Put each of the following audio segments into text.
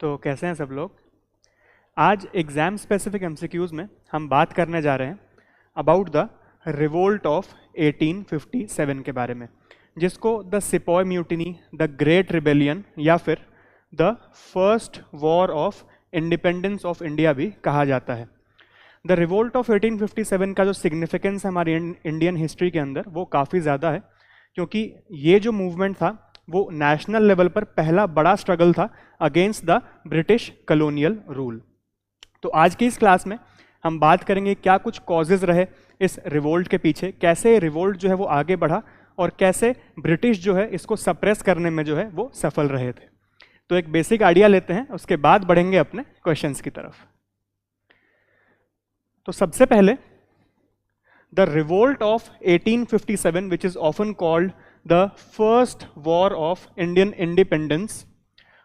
तो कैसे हैं सब लोग। आज एग्जाम स्पेसिफिक एमसीक्यूज में हम बात करने जा रहे हैं अबाउट द रिवोल्ट ऑफ 1857 के बारे में, जिसको the sepoy mutiny, the great rebellion या फिर the first war of independence of India भी कहा जाता है। द रिवोल्ट ऑफ 1857 का जो सिग्निफिकेंस है हमारी इंडियन हिस्ट्री के अंदर वो काफ़ी ज़्यादा है, क्योंकि ये जो मूवमेंट था वो नेशनल लेवल पर पहला बड़ा स्ट्रगल था against the British colonial rule. तो आज की इस क्लास में हम बात करेंगे क्या कुछ कॉजेज रहे इस रिवोल्ट के पीछे, कैसे रिवोल्ट जो है वो आगे बढ़ा और कैसे ब्रिटिश जो है इसको सप्रेस करने में जो है वो सफल रहे थे। तो एक बेसिक आइडिया लेते हैं, उसके बाद बढ़ेंगे अपने क्वेश्चंस की तरफ। तो सबसे पहले the revolt of 1857 which is often called the first war of Indian independence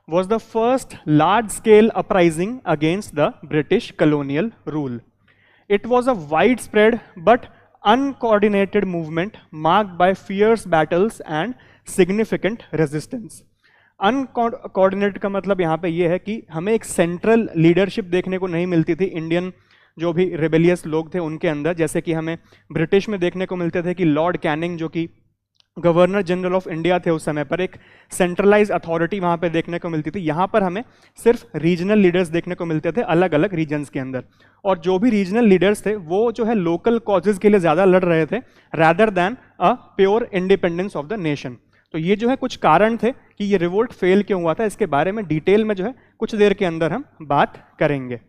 was the first large-scale uprising against the British colonial rule. It was a widespread but uncoordinated movement marked by fierce battles and significant resistance. Uncoordinated का मतलब यहाँ पे ये है कि हमें एक central leadership देखने को नहीं मिलती थी इंडियन जो भी रिबेलियस लोग थे उनके अंदर, जैसे कि हमें ब्रिटिश में देखने को मिलते थे कि लॉर्ड कैनिंग जो कि गवर्नर जनरल ऑफ इंडिया थे उस समय पर, एक सेंट्रलाइज अथॉरिटी वहाँ पे देखने को मिलती थी। यहाँ पर हमें सिर्फ रीजनल लीडर्स देखने को मिलते थे अलग अलग रीजन्स के अंदर, और जो भी रीजनल लीडर्स थे वो जो है लोकल कॉजेज के लिए ज़्यादा लड़ रहे थे rather than a pure independence of the nation. तो ये जो है कुछ कारण थे कि ये रिवोल्ट फेल क्यों हुआ था, इसके बारे में डिटेल में जो है कुछ देर के अंदर हम बात करेंगे।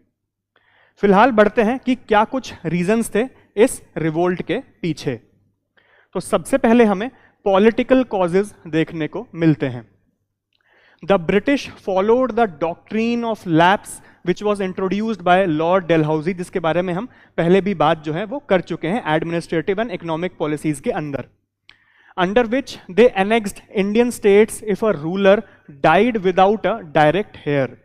फिलहाल बढ़ते हैं कि क्या कुछ रीजन्स थे इस रिवोल्ट के पीछे। तो सबसे पहले हमें पॉलिटिकल कॉजेज देखने को मिलते हैं। The British followed the doctrine of lapse which was introduced by Lord Dalhousie, जिसके बारे में हम पहले भी बात जो है वो कर चुके हैं एडमिनिस्ट्रेटिव एंड इकोनॉमिक पॉलिसीज के अंदर। Under which they annexed Indian states if a ruler died without a direct heir.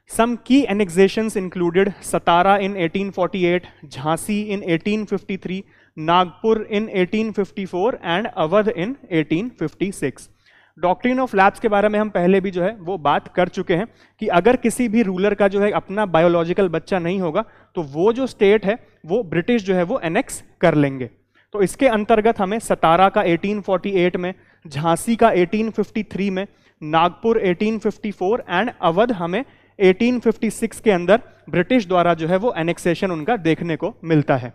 Some key annexations included Satara in 1848, Jhansi in 1853, Nagpur in 1854 and Awadh in 1856. Doctrine of lapse के बारे में हम पहले भी जो है वो बात कर चुके हैं कि अगर किसी भी रूलर का जो है अपना बायोलॉजिकल बच्चा नहीं होगा तो वो जो स्टेट है वो ब्रिटिश जो है वो एनेक्स कर लेंगे। तो इसके अंतर्गत हमें सतारा का 1848 में, झांसी का 1853 में, नागपुर 1854 एंड अवध हमें 1856 के अंदर ब्रिटिश द्वारा जो है वो एनेक्सेशन उनका देखने को मिलता है।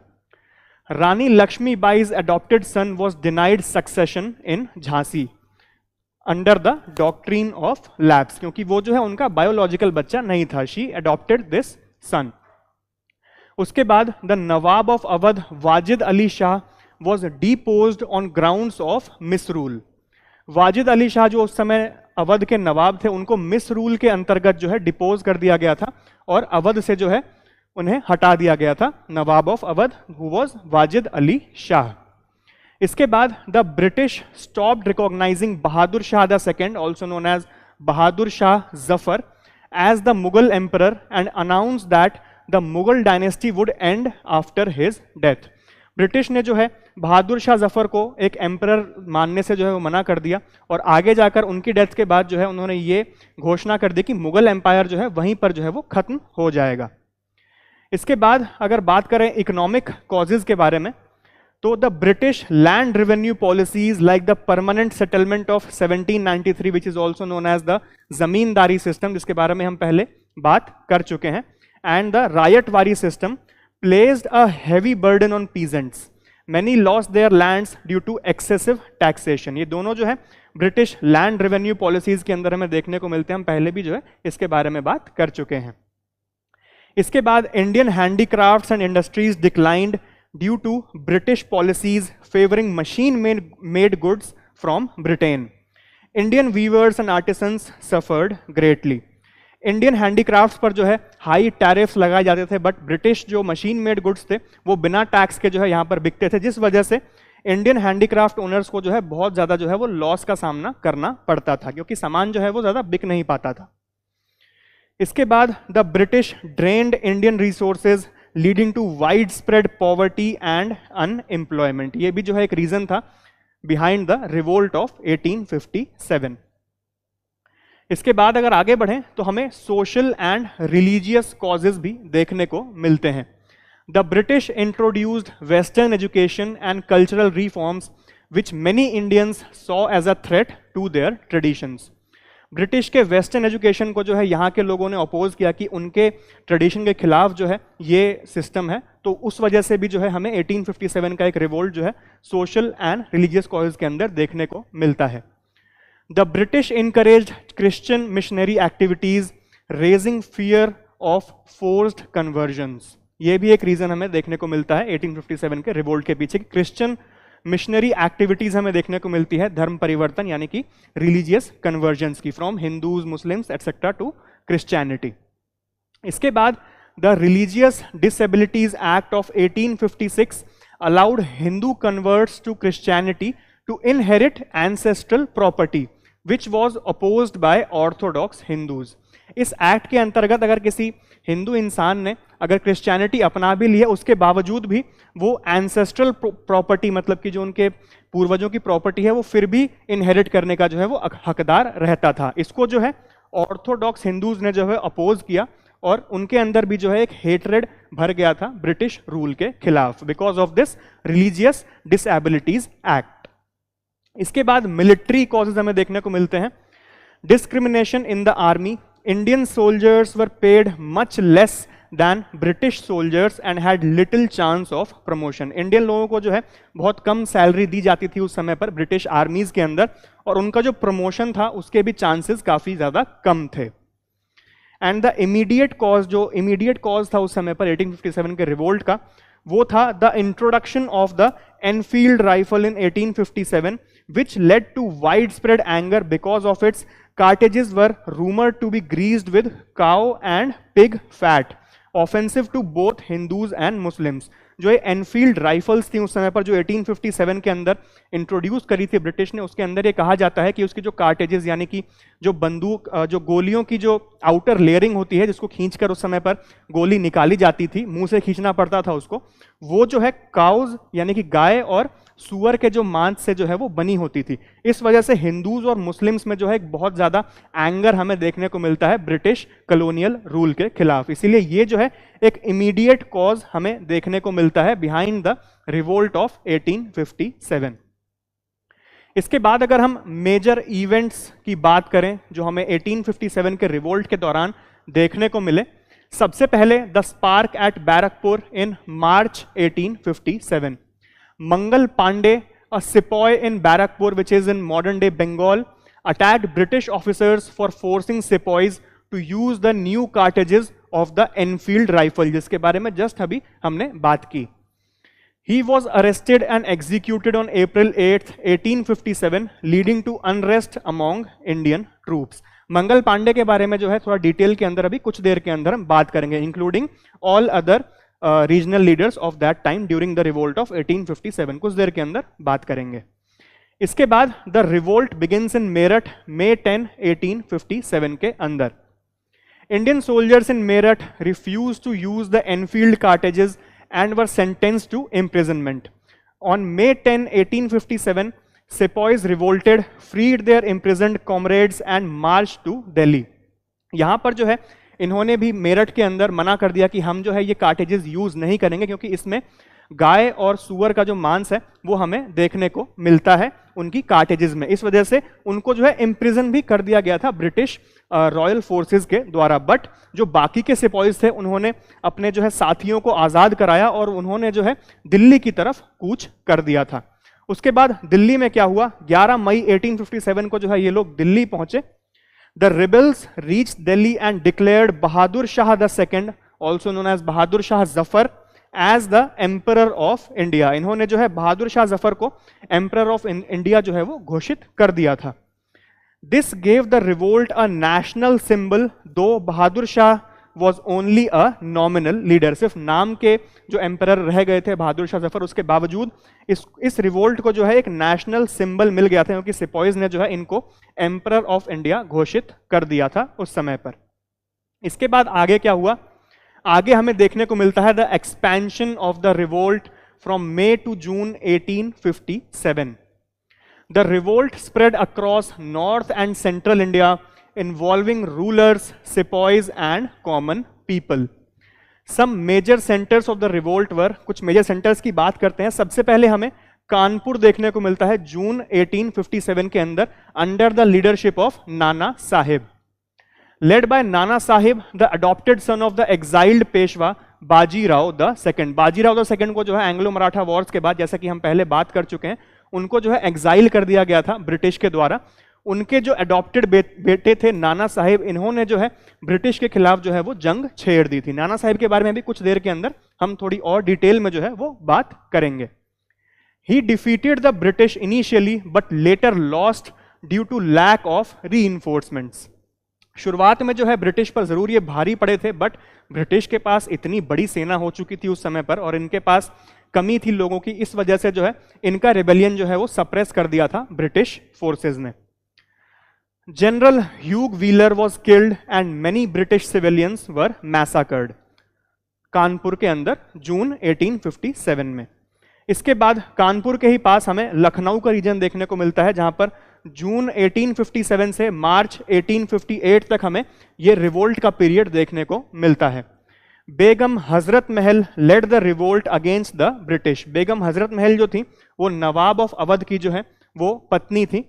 रानी लक्ष्मीबाई's adopted son was denied succession in Jhansi under the doctrine of lapse, क्योंकि वो जो है उनका बायोलॉजिकल बच्चा नहीं था। She adopted this son. उसके बाद the Nawab of Awadh Wajid Ali Shah was deposed on grounds of misrule. Wajid Ali Shah जो उस समय अवध के नवाब थे उनको मिस रूल के अंतर्गत जो है डिपोज कर दिया गया था और अवध से जो है उन्हें हटा दिया गया था। Nawab of Awadh who was Wajid Ali Shah. इसके बाद the British stopped recognising Bahadur Shah the second, also known as Bahadur Shah Zafar, as the Mughal emperor and announce that the Mughal dynasty would end after his death. British ने जो है बहादुर शाह जफर को एक एम्परर मानने से जो है वो मना कर दिया और आगे जाकर उनकी डेथ के बाद जो है उन्होंने ये घोषणा कर दी कि मुगल एम्पायर जो है वहीं पर जो है वो खत्म हो जाएगा। इसके बाद अगर बात करें इकोनॉमिक कॉजेज के बारे में, तो the British land revenue policies like the permanent settlement of 1793 which is also known as the zamindari system, जिसके बारे में हम पहले बात कर चुके हैं, and the ryotwari system placed a heavy burden on peasants. Many lost their lands due to excessive taxation. ये दोनों जो है ब्रिटिश लैंड रेवेन्यू पॉलिसीज के अंदर हमें देखने को मिलते हैं, हम पहले भी जो है इसके बारे में बात कर चुके हैं। इसके बाद Indian handicrafts and industries declined due to British policies favouring machine made goods from Britain. Indian weavers and artisans suffered greatly. Indian handicrafts पर जो है हाई टैरिफ्स लगाए जाते थे, बट ब्रिटिश जो मशीन मेड गुड्स थे वो बिना टैक्स के जो है यहाँ पर बिकते थे, जिस वजह से इंडियन हैंडीक्राफ्ट ओनर्स को जो है बहुत ज़्यादा जो है वो लॉस का सामना करना पड़ता था, क्योंकि सामान जो है वो ज़्यादा बिक नहीं पाता था। इसके बाद the British drained Indian resources leading to widespread poverty and unemployment. ये भी जो है एक रीजन था बिहाइंड द रिवोल्ट ऑफ 1857। इसके बाद अगर आगे बढ़ें तो हमें सोशल एंड रिलीजियस कॉजेज भी देखने को मिलते हैं. The British introduced western education and cultural reforms which many Indians saw as a threat to their traditions. British के वेस्टर्न एजुकेशन को जो है यहाँ के लोगों ने अपोज किया कि उनके ट्रेडिशन के खिलाफ जो है ये सिस्टम है, तो उस वजह से भी जो है हमें 1857 का एक रिवोल्ट जो है सोशल एंड रिलीजियस कॉजेज के अंदर देखने को मिलता है. The British encouraged Christian missionary activities raising fear of forced convergence. ये भी एक रीजन हमें देखने को मिलता है 1857 के रिवोल्ट के पीछे. क्रिश्चियन मिशनरी एक्टिविटीज हमें देखने को मिलती है, धर्म परिवर्तन यानी कि रिलीजियस कन्वर्जन्स की, from Hindus, Muslims etcetera to Christianity. इसके बाद the religious disabilities act of 1856 allowed Hindu converts to Christianity to inherit ancestral property which was opposed by orthodox Hindus. इस एक्ट के अंतर्गत अगर किसी हिंदू इंसान ने अगर क्रिश्चियनिटी अपना भी लिया, उसके बावजूद भी वो एंसेस्ट्रल प्रॉपर्टी मतलब कि जो उनके पूर्वजों की प्रॉपर्टी है वो फिर भी इनहेरिट करने का जो है वो हकदार रहता था. इसको जो है ऑर्थोडॉक्स हिंदूज ने जो है अपोज किया और उनके अंदर भी जो है एक हेट्रेड भर गया था ब्रिटिश रूल के खिलाफ because of this religious disabilities act. इसके बाद मिलिट्री कॉजेज हमें देखने को मिलते हैं. Discrimination in the army. Indian soldiers were paid much less than British soldiers and had little chance of promotion. Indian लोगों को जो है बहुत कम सैलरी दी जाती थी उस समय पर ब्रिटिश आर्मीज के अंदर, और उनका जो प्रमोशन था उसके भी चांसेस काफी ज्यादा कम थे. एंड द इमीडिएट कॉज, जो इमीडिएट कॉज था उस समय पर 1857 के रिवोल्ट का, वो था the introduction of the Enfield rifle in 1857 which led to widespread anger because of its cartridges were rumored to be greased with cow and pig fat, offensive to both Hindus and Muslims. जो ये Enfield rifles थी उस समय पर जो 1857 के अंदर introduce करी थी ब्रिटिश ने, उसके अंदर ये कहा जाता है कि उसकी जो कार्टेजेस यानी कि जो बंदूक जो गोलियों की जो आउटर लेयरिंग होती है जिसको खींचकर उस समय पर गोली निकाली जाती थी, मुंह से खींचना पड़ता था उसको, वो जो है काउज यानी कि गाय और सुअर के जो मांस से जो है वो बनी होती थी. इस वजह से हिंदूज और मुस्लिम्स में जो है एक बहुत ज्यादा एंगर हमें देखने को मिलता है ब्रिटिश कॉलोनियल रूल के खिलाफ. इसीलिए ये जो है एक इमीडिएट कॉज हमें देखने को मिलता है बिहाइंड द रिवोल्ट ऑफ 1857. इसके बाद अगर हम मेजर इवेंट्स की बात करें जो हमें 1857 के रिवोल्ट के दौरान देखने को मिले, सबसे पहले the spark at Barrackpore in March 1857. Mangal Pandey, a sepoy in Barakpur, which is in modern day Bengal, attacked British officers for forcing sepoys to use the new cartridges of the Enfield rifle, जिसके बारे में just अभी हमने बात की. He was arrested and executed on April 8, 1857, leading to unrest among Indian troops. Mangal Pandey के बारे में जो है थोड़ा डिटेल के अंदर अभी कुछ देर के अंदर हम बात करेंगे, including all other regional leaders of that time during the revolt of 1857. कुछ देर के अंदर बात करेंगे. इसके बाद the revolt begins in Meerut May 10, 1857 के अंदर. Indian soldiers in Meerut refuse to use the Enfield cartridges and were sentenced to imprisonment. On May 10, 1857, sepoys revolted, freed their imprisoned comrades and marched to Delhi. यहां पर जो है इन्होंने भी मेरठ के अंदर मना कर दिया कि हम जो है ये कार्टेजेस यूज नहीं करेंगे क्योंकि इसमें गाय और सुअर का जो मांस है वो हमें देखने को मिलता है उनकी कार्टेजेस में. इस वजह से उनको जो है इम्प्रिजन भी कर दिया गया था ब्रिटिश रॉयल फोर्सेस के द्वारा. बट जो बाकी के सिपॉइज थे उन्होंने अपने जो है साथियों को आजाद कराया और उन्होंने जो है दिल्ली की तरफ कूच कर दिया था. उसके बाद दिल्ली में क्या हुआ, 11 मई 1857 को जो है ये लोग दिल्ली पहुंचे. The rebels reached Delhi and declared Bahadur Shah II, also known as Bahadur Shah Zafar, as the Emperor of India. इन्होंने जो है बहादुर शाह जफर को Emperor of India जो है वो घोषित कर दिया था. This gave the revolt a national symbol, though Bahadur Shah was only a nominal leader. सिर्फ नाम के जो एम्परर रह गए थे बहादुर शाह जफर, उसके बावजूद इस रिवोल्ट को जो है एक नेशनल सिंबल मिल गया था क्योंकि सिपॉइज ने जो है इनको एम्परर ऑफ इंडिया घोषित कर दिया था उस समय पर. इसके बाद आगे क्या हुआ, आगे हमें देखने को मिलता है the expansion of the revolt from May to June 1857. The revolt spread across north and central India involving rulers, sepoys and common people. Some major centers of the revolt were, कुछ मेजर सेंटर्स की बात करते हैं. सबसे पहले हमें कानपुर देखने को मिलता है जून 1857 के अंदर, under the leadership of Nana Sahib. Led by Nana Sahib, the adopted son of the exiled Peshwa Bajirao the second. Bajirao the second को जो है एंग्लो मराठा वॉर्स के बाद, जैसा कि हम पहले बात कर चुके हैं, उनको जो है एग्जाइल कर दिया गया था ब्रिटिश के द्वारा. उनके जो अडॉप्टेड बेटे थे नाना साहिब, इन्होंने जो है ब्रिटिश के खिलाफ जो है वो जंग छेड़ दी थी. नाना साहिब के बारे में भी कुछ देर के अंदर हम थोड़ी और डिटेल में जो है वो बात करेंगे. He defeated the British initially but later lost due to lack of reinforcements. शुरुआत में जो है ब्रिटिश पर जरूर ये भारी पड़े थे, बट ब्रिटिश के पास इतनी बड़ी सेना हो चुकी थी उस समय पर और इनके पास कमी थी लोगों की, इस वजह से जो है इनका रेबेलियन जो है वो सप्रेस कर दिया था ब्रिटिश फोर्सेस ने. General Hugh Wheeler was killed and many British civilians were massacred. Kanpur के अंदर जून 1857 में. इसके बाद कानपुर के ही पास हमें लखनऊ का रीजन देखने को मिलता है, जहां पर जून 1857 से मार्च 1858 तक हमें यह रिवोल्ट का पीरियड देखने को मिलता है. Begum Hazrat Mahal led the revolt against the British. Begum Hazrat Mahal जो थी वो नवाब ऑफ अवध की जो है वो पत्नी थी.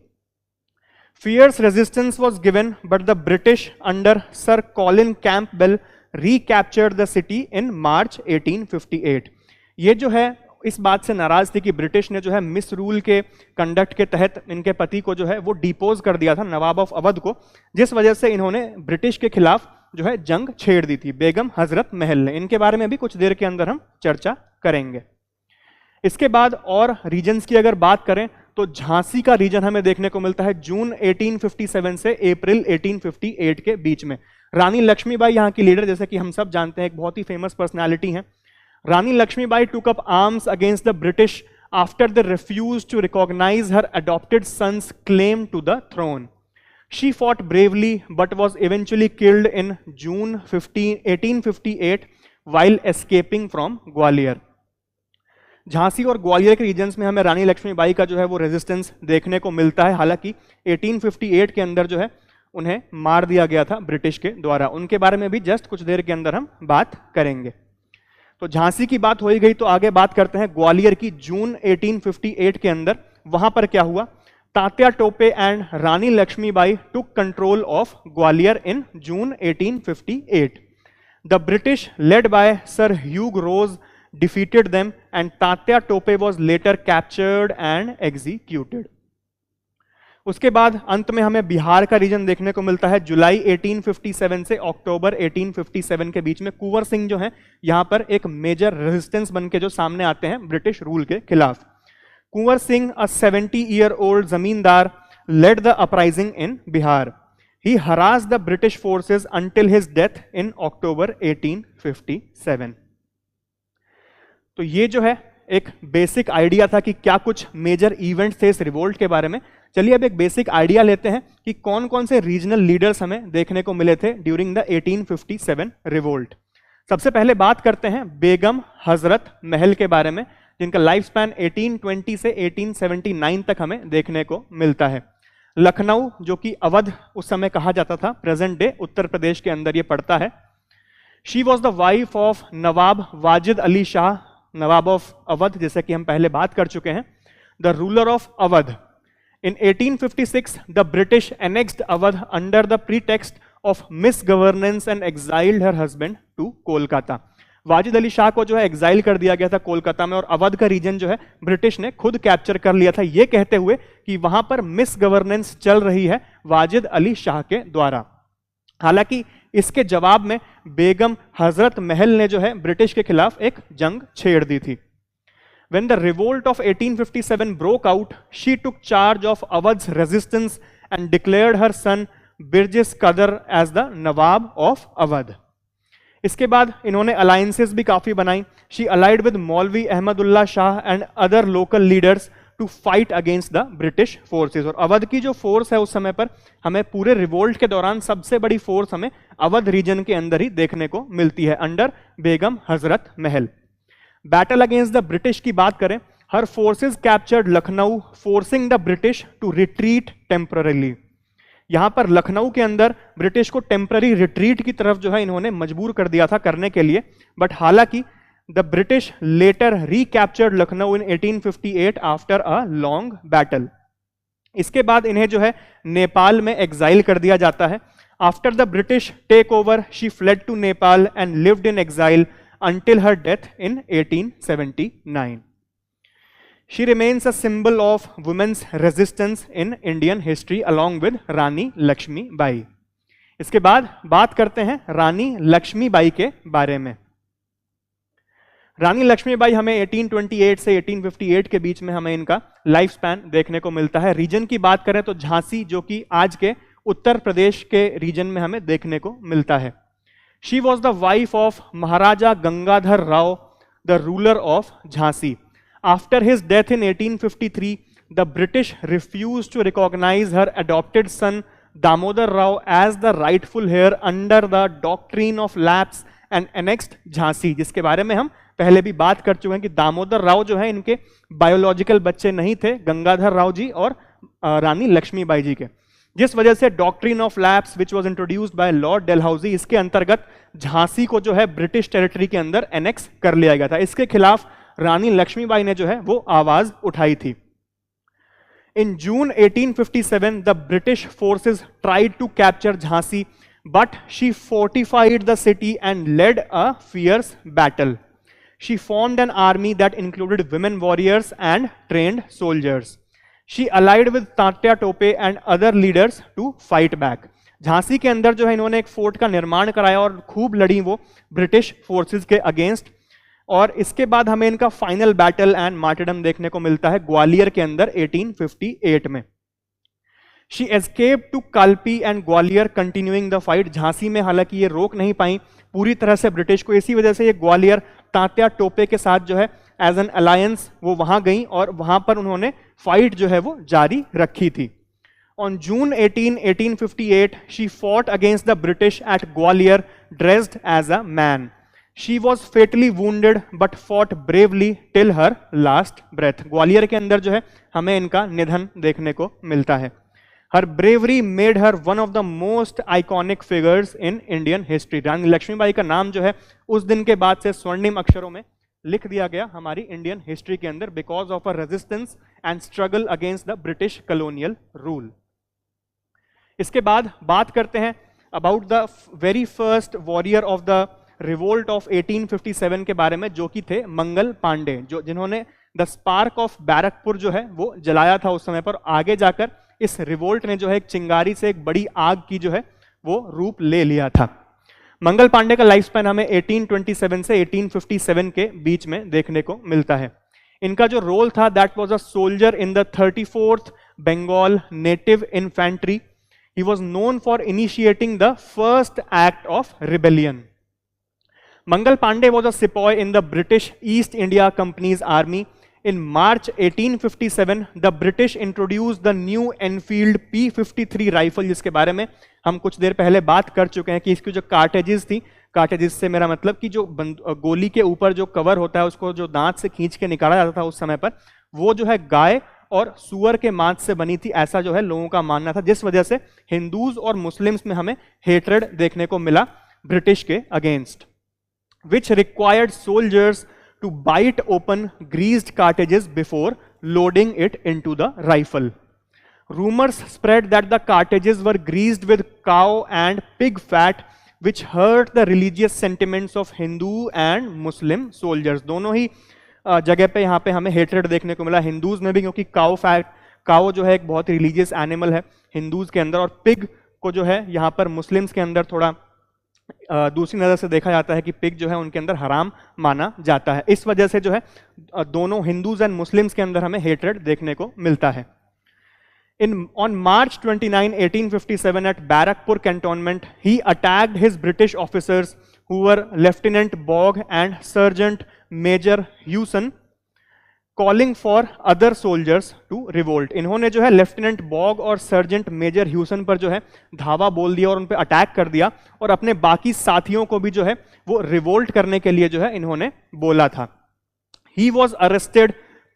Fierce resistance was given but the British under Sir Colin Campbell recaptured the city in March 1858. ये जो है इस बात से नाराज थी कि ब्रिटिश ने जो है मिस रूल के कंडक्ट के तहत इनके पति को जो है वो डिपोज कर दिया था, नवाब ऑफ अवध को, जिस वजह से इन्होंने ब्रिटिश के खिलाफ जो है जंग छेड़ दी थी बेगम हजरत महल ने. इनके बारे में भी कुछ देर के अंदर हम चर्चा करेंगे. इसके बाद और रीजन्स की अगर बात करें तो झांसी का रीजन हमें देखने को मिलता है जून 1857 से अप्रैल 1858 के बीच में. रानी लक्ष्मीबाई यहाँ की लीडर, जैसे कि हम सब जानते हैं, एक बहुत ही फेमस पर्सनालिटी है. रानी Lakshmibai took up arms against the British after they refused to recognize her adopted son's claim to the throne. She fought bravely but was eventually killed in June 1858 while escaping from Gwalior. Jhansi और ग्वालियर के regions में हमें रानी लक्ष्मीबाई का जो है वो resistance देखने को मिलता है. हालांकि 1858 के अंदर जो है उन्हें मार दिया गया था ब्रिटिश के द्वारा. उनके बारे में भी जस्ट कुछ देर के अंदर हम बात करेंगे. तो झांसी की बात हो ही गई, तो आगे बात करते हैं ग्वालियर की. जून 1858 के अंदर वहां पर क्या हुआ? Tatya Tope and Rani Lakshmibai took control of Gwalior in June 1858. The British led by Sir Hugh Rose defeated them and Tatya Tope was later captured and executed. उसके बाद अंत में हमें बिहार का रीजन देखने को मिलता है. जुलाई 1857 से अक्टूबर 1857 के बीच में कुंवर सिंह जो है यहां पर एक मेजर रेजिस्टेंस बन के जो सामने आते हैं ब्रिटिश रूल के खिलाफ. कुंवर सिंह, अ 70-year-old जमींदार, led the uprising in Bihar. He harassed the British forces until his death in October 1857. तो ये जो है एक बेसिक आइडिया था कि क्या कुछ मेजर इवेंट्स थे इस रिवोल्ट के बारे में. चलिए अब एक बेसिक आइडिया लेते हैं कि कौन कौन से रीजनल लीडर्स हमें देखने को मिले थे ड्यूरिंग द 1857 रिवोल्ट. सबसे पहले बात करते हैं बेगम हजरत महल के बारे में, जिनका लाइफ स्पैन 1820 से 1879 तक हमें देखने को मिलता है. लखनऊ, जो कि अवध उस समय कहा जाता था, प्रेजेंट डे उत्तर प्रदेश के अंदर ये पड़ता है. She was the wife of Nawab Wajid Ali Shah, Nawab of Awadh, जैसे कि हम पहले बात कर चुके हैं, the ruler of Awadh. In 1856 the British annexed Awadh under the pretext of misgovernance and exiled her husband to Kolkata. Wajid Ali Shah को जो है एक्साइल कर दिया गया था कोलकाता में, और अवध का रीजन जो है ब्रिटिश ने खुद कैप्चर कर लिया था, ये कहते हुए कि वहां पर मिस गवर्नेंस चल रही है वाजिद अली शाह के द्वारा. हालांकि इसके जवाब में बेगम हजरत महल ने जो है ब्रिटिश के खिलाफ एक जंग छेड़ दी थी. When the revolt of 1857 broke out, she took charge of Awadh's resistance and declared her son Birjis Qadar as the Nawab of Awadh. इसके बाद इन्होंने अलायंसेस भी काफी बनाई. She allied with Maulvi Ahmadullah Shah and other local leaders to fight against the British forces. और अवध की जो force है उस समय पर हमें पूरे रिवोल्ट के दौरान सबसे बड़ी फोर्स हमें अवध रीजन के अंदर ही देखने को मिलती है under Begum Hazrat Mahal. Battle against the British की बात करें, her forces captured Lucknow, forcing the British to retreat temporarily. यहां पर लखनऊ के अंदर ब्रिटिश को टेम्पररी रिट्रीट की तरफ जो है इन्होंने मजबूर कर दिया था करने के लिए, बट हालांकि the British later recaptured Lucknow in 1858 after a long battle. इसके बाद इन्हें जो है नेपाल में एग्जाइल कर दिया जाता है। After the British take over she fled to Nepal and lived in exile until her death in 1879. She remains a symbol of women's resistance in Indian history along with रानी लक्ष्मीबाई। इसके बाद बात करते हैं रानी लक्ष्मीबाई के बारे में। रानी लक्ष्मीबाई हमें 1828 से 1858 के बीच में हमें इनका लाइफ स्पैन देखने को मिलता है। रीजन की बात करें तो झांसी, जो कि आज के उत्तर प्रदेश के रीजन में हमें देखने को मिलता है। She was the wife of Maharaja Gangadhar Rao, the ruler of Jhansi. After his death in 1853, the British refused to recognize her adopted son Damodar Rao as the rightful heir under the doctrine of lapse and annexed Jhansi, जिसके बारे में हम पहले भी बात कर चुके हैं कि दामोदर राव जो है इनके बायोलॉजिकल बच्चे नहीं थे, गंगाधर राव जी और रानी लक्ष्मीबाई जी के, जिस वजह से doctrine of lapse which was introduced by Lord Dalhousie, इसके अंतर्गत झांसी को जो है ब्रिटिश टेरिटरी के अंदर एनेक्स कर लिया गया था। इसके खिलाफ रानी लक्ष्मीबाई ने जो है वो आवाज उठाई थी। In June 1857 the British forces tried to capture Jhansi, but she fortified the city and led a fierce battle. She formed an army that included women warriors and trained soldiers. She allied with Tatya Tope and other leaders to fight back. Jhansi के अंदर जो है इन्होंने एक fort का निर्माण कराया और खूब लड़ी वो ब्रिटिश फोर्सेस के अगेंस्ट। और इसके बाद हमें इनका फाइनल बैटल एंड मार्टरडम देखने को मिलता है ग्वालियर के अंदर 1858 में। She escaped to Kalpi and Gwalior continuing the fight. Jhansi में हालांकि ये रोक नहीं पाई पूरी तरह से ब्रिटिश को, इसी वजह से ये ग्वालियर तात्या टोपे के साथ जो है एज एन अलायंस वो वहां गई और वहां पर उन्होंने फाइट जो है वो जारी रखी थी। On June 18, 1858 she fought against the British at Gwalior dressed as a man. She was fatally wounded but fought bravely till her last breath. Gwalior के अंदर जो है हमें इनका निधन देखने को मिलता है। Her bravery made her one of the most iconic figures in Indian history. Rani Lakshmibai का नाम जो है उस दिन के बाद से स्वर्णिम अक्षरों में लिख दिया गया हमारी इंडियन हिस्ट्री के अंदर, because of a resistance and struggle against the British colonial rule. इसके बाद बात करते हैं about the very first warrior of the revolt of 1857 के बारे में, जो कि थे मंगल पांडे, जो जिन्होंने द स्पार्क ऑफ बैरकपुर जो है वो जलाया था उस समय पर। आगे जाकर इस रिवोल्ट ने जो है एक चिंगारी से एक बड़ी आग की जो है वो रूप ले लिया था। मंगल पांडे का लाइफ स्पैन हमें 1827 से 1857 के बीच में देखने को मिलता है। इनका जो रोल था that was a soldier in the 34th Bengal native infantry. He was known for initiating the first act of rebellion. Mangal Pandey was a sepoy in the British East India company's army. In March 1857, the British introduced the new Enfield P53 rifle, जिसके बारे में हम कुछ देर पहले बात कर चुके हैं कि इसकी जो कार्टेजेस थी, कार्टेजेस से मेरा मतलब कि जो गोली के ऊपर जो कवर होता है उसको जो दांत से खींच के निकाला जाता था उस समय पर, वो जो है गाय और सुअर के मांस से बनी थी, ऐसा जो है लोगों का मानना था, जिस वजह से हिंदूज और मुस्लिम्स में हमें हेट्रेड देखने को मिला ब्रिटिश के against, which required soldiers to bite open greased cartridges before loading it into the rifle. Rumors spread that the cartridges were greased with cow and pig fat, which hurt the religious sentiments of Hindu and Muslim soldiers. दोनों ही जगह पे यहाँ पे हमें hatred देखने को मिला, Hindus में भी, क्योंकि काओ जो है एक बहुत रिलीजियस एनिमल है हिंदूज के अंदर, और पिग को जो है यहाँ पर मुस्लिम्स के अंदर थोड़ा दूसरी नजर से देखा जाता है कि पिग जो है उनके अंदर हराम माना जाता है। इस वजह से जो है दोनों हिंदूज एंड मुस्लिम्स के अंदर हमें हेट्रेड देखने को मिलता है। On March 29, 1857 at Barakpur cantonment, he attacked his British officers who were Lieutenant Bogg and Sergeant Major Hewson, calling for other soldiers to revolt. इन्होंने जो है लेफ्टिनेंट बॉग और सर्जेंट मेजर ह्यूसन पर जो है धावा बोल दिया और उन पर अटैक कर दिया, और अपने बाकी साथियों को भी जो है वो रिवोल्ट करने के लिए जो है इन्होंने बोला था। He was arrested,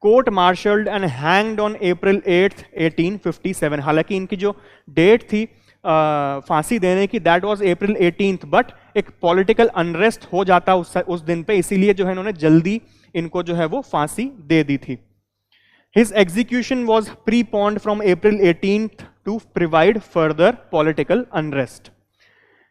court marshalled and hanged on April 8th 1857। हालांकि इनकी जो डेट थी फांसी देने की that was April 18th, but एक पॉलिटिकल अनरेस्ट हो जाता उस दिन पे, इसीलिए जो है इन्होंने जल्दी इनको जो है वो फांसी दे दी थी। His execution was preponed from April 18th to provide further political unrest.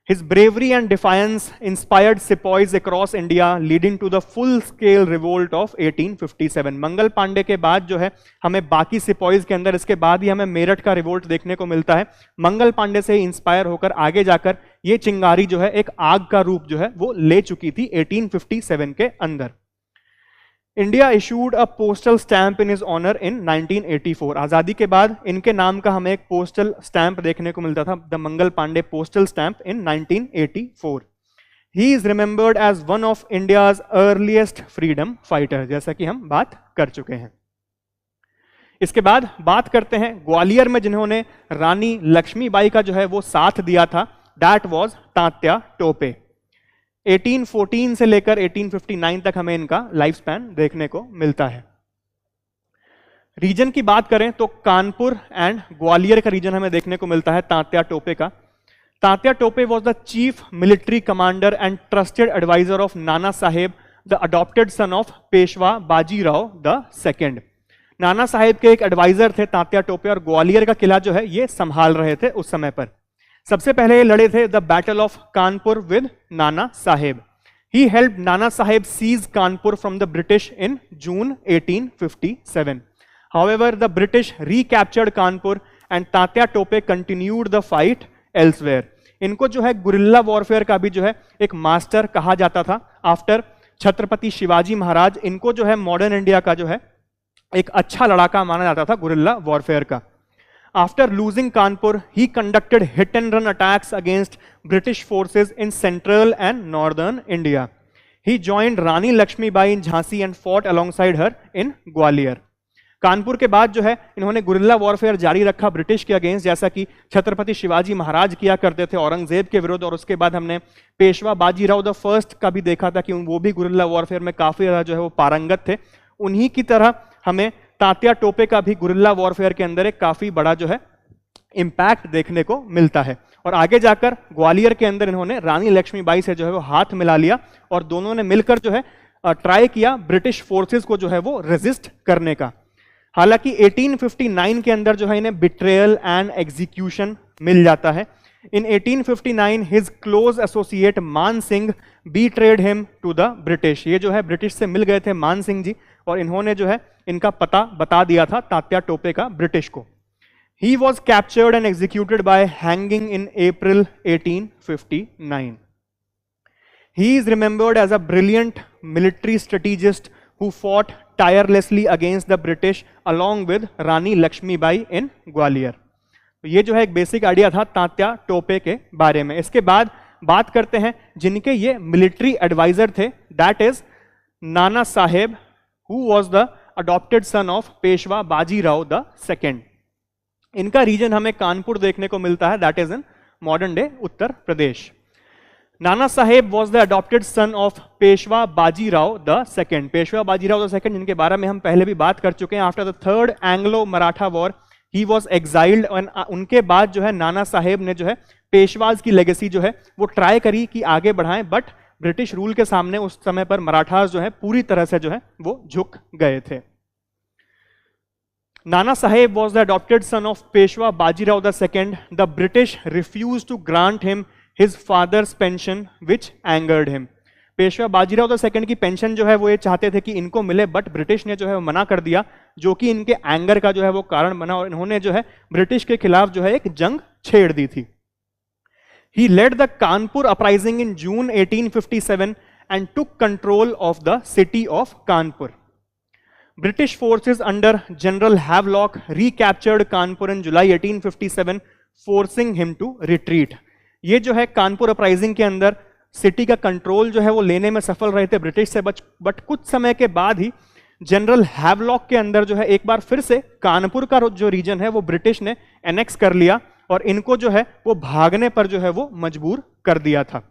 His bravery and defiance inspired sepoys across India, leading to the full-scale revolt of 1857. Mangal Pandey के बाद जो है हमें बाकी सिपॉइज के अंदर इसके बाद ही हमें मेरठ का रिवोल्ट देखने को मिलता है। मंगल पांडे से इंस्पायर होकर आगे जाकर ये चिंगारी जो है एक आग का रूप जो है वो ले चुकी थी 1857 के अंदर। India issued a postal stamp in his honour in 1984। आजादी के बाद इनके नाम का हमें एक पोस्टल स्टैंप देखने को मिलता था, the Mangal Pandey postal stamp in 1984। He is remembered as one of India's earliest freedom fighter, जैसा कि हम बात कर चुके हैं। इसके बाद बात करते हैं ग्वालियर में जिन्होंने रानी लक्ष्मीबाई का जो है वो साथ दिया था, दैट वाज तात्या टोपे। 1814 से लेकर 1859 तक हमें इनका लाइफ स्पैन देखने को मिलता है। रीजन की बात करें तो कानपुर एंड ग्वालियर का रीजन हमें देखने को मिलता है तात्या टोपे का। Tatya Tope was the chief military commander and trusted adviser of Nana Sahib, the adopted son of Peshwa Bajirao the second. Nana Sahib के एक एडवाइजर थे तात्या टोपे और ग्वालियर का किला जो है ये संभाल रहे थे उस समय पर। सबसे पहले ये लड़े थे the battle of Kanpur with Nana Sahib. He helped Nana Sahib seize Kanpur from the British in June 1857। However the British recaptured Kanpur and Tatya Tope continued the fight elsewhere. इनको जो है गुरिल्ला वॉरफेयर का भी जो है एक मास्टर कहा जाता था। आफ्टर छत्रपति शिवाजी महाराज इनको जो है मॉडर्न इंडिया का जो है एक अच्छा लड़ाका माना जाता था गुरिल्ला वॉरफेयर का। After losing Kanpur, he conducted hit and run attacks against British forces in central and northern India. He joined Rani Lakshmibai in Jhansi and fought alongside her in Gwalior. Kanpur के बाद जो है इन्होंने guerrilla warfare जारी रखा British के against, जैसा कि छत्रपति शिवाजी महाराज किया करते थे औरंगजेब के विरुद्ध। और उसके बाद हमने पेशवा बाजीराव द फर्स्ट का भी देखा था कि वो भी गुरिल्ला वॉरफेयर में काफी ज्यादा जो है वो पारंगत थे। उन्हीं की तरह हमें तात्या टोपे का भी गुरिल्ला वॉरफेयर के अंदर एक काफी बड़ा जो है इंपैक्ट देखने को मिलता है। और आगे जाकर ग्वालियर के अंदर इन्होंने रानी लक्ष्मीबाई से जो है वो हाथ मिला लिया और दोनों ने मिलकर जो है ट्राई किया ब्रिटिश फोर्सेस को जो है वो रेजिस्ट करने का। हालांकि 1859 के अंदर जो है इन्हें बिट्रेयल एंड एग्जीक्यूशन मिल जाता है। इन 1859 his close associate Man Singh betrayed him to the British. ये जो है ब्रिटिश से मिल गए थे मान सिंह जी और इन्होंने जो है इनका पता बता दिया था तात्या टोपे का ब्रिटिश को। He was captured and executed by hanging in April 1859. He is remembered as a brilliant military strategist who fought tirelessly against the British along with Rani Lakshmibai in Gwalior. ये जो है एक बेसिक आइडिया था तात्या टोपे के बारे में। इसके बाद बात करते हैं जिनके ये मिलिट्री एडवाइजर थे, that is Nana Sahib, who was the adopted son of Peshwa Bajirao the second. इनका रीजन हमें कानपुर देखने को मिलता है, that is in modern day Uttar Pradesh. Nana Sahib was the adopted son of Peshwa Bajirao the second. Peshwa Bajirao the second जिनके बारे में हम पहले भी बात कर चुके हैं। After the third Anglo Maratha war he was exiled. उनके बाद जो है नाना साहेब ने जो है पेशवाज की लेगेसी जो है वो ट्राई करी कि आगे बढ़ाएं, बट ब्रिटिश रूल के सामने उस समय पर मराठास जो है पूरी तरह से जो है वो झुक गए थे। Nana Sahib was the adopted son of Peshwa Bajirao II. The British refused to grant him his father's pension, which angered him. Peshwa Bajirao the second की पेंशन जो है वो ये चाहते थे कि इनको मिले, बट ब्रिटिश ने जो है वो मना कर दिया, जो कि इनके एंगर का जो है वो कारण बना और इन्होंने जो है ब्रिटिश के खिलाफ जो है एक जंग छेड़ दी थी। He led the Kanpur uprising in June 1857 and took control of the city of Kanpur. British forces under General Havelock recaptured Kanpur in July 1857, forcing him to retreat. ये जो है कानपुर अपराइजिंग के अंदर सिटी का कंट्रोल जो है वो लेने में सफल रहे थे ब्रिटिश से, बट कुछ समय के बाद ही जनरल हैवलॉक के अंदर जो है एक बार फिर से कानपुर का जो रीजन है वो ब्रिटिश ने एनेक्स कर लिया और इनको जो है वो भागने पर जो है वो मजबूर कर दिया था।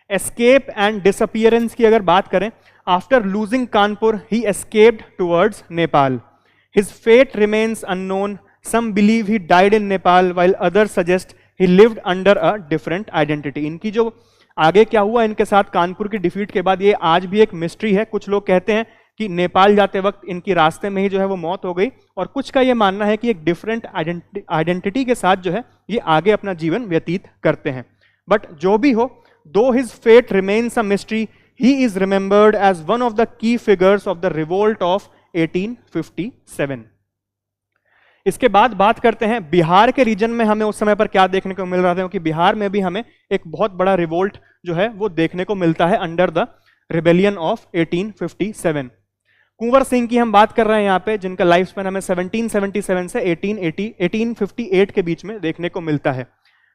एस्केप एंड डिसअपियरेंस की अगर बात करें, after losing Kanpur he escaped towards Nepal. His fate remains unknown. Some believe he died in Nepal while others suggest he lived under a different identity. इनकी जो आगे क्या हुआ इनके साथ कानपुर की डिफीट के बाद, ये आज भी एक मिस्ट्री है. कुछ लोग कहते हैं कि नेपाल जाते वक्त इनकी रास्ते में ही जो है वो मौत हो गई, और कुछ का ये मानना है कि एक डिफरेंट आइडेंटिटी के साथ जो है ये आगे अपना जीवन व्यतीत करते हैं. बट जो भी हो, though his fate remains a mystery, he is remembered as one of the key figures of the revolt of 1857. इसके बाद बात करते हैं बिहार के रीजन में हमें उस समय पर क्या देखने को मिल रहा था, क्योंकि बिहार में भी हमें एक बहुत बड़ा रिवोल्ट जो है वो देखने को मिलता है under the rebellion of 1857. Kunwar Singh की हम बात कर रहे हैं यहाँ पे, जिनका लाइफ स्पैन हमें 1777 से 1858 के बीच में देखने को मिलता है.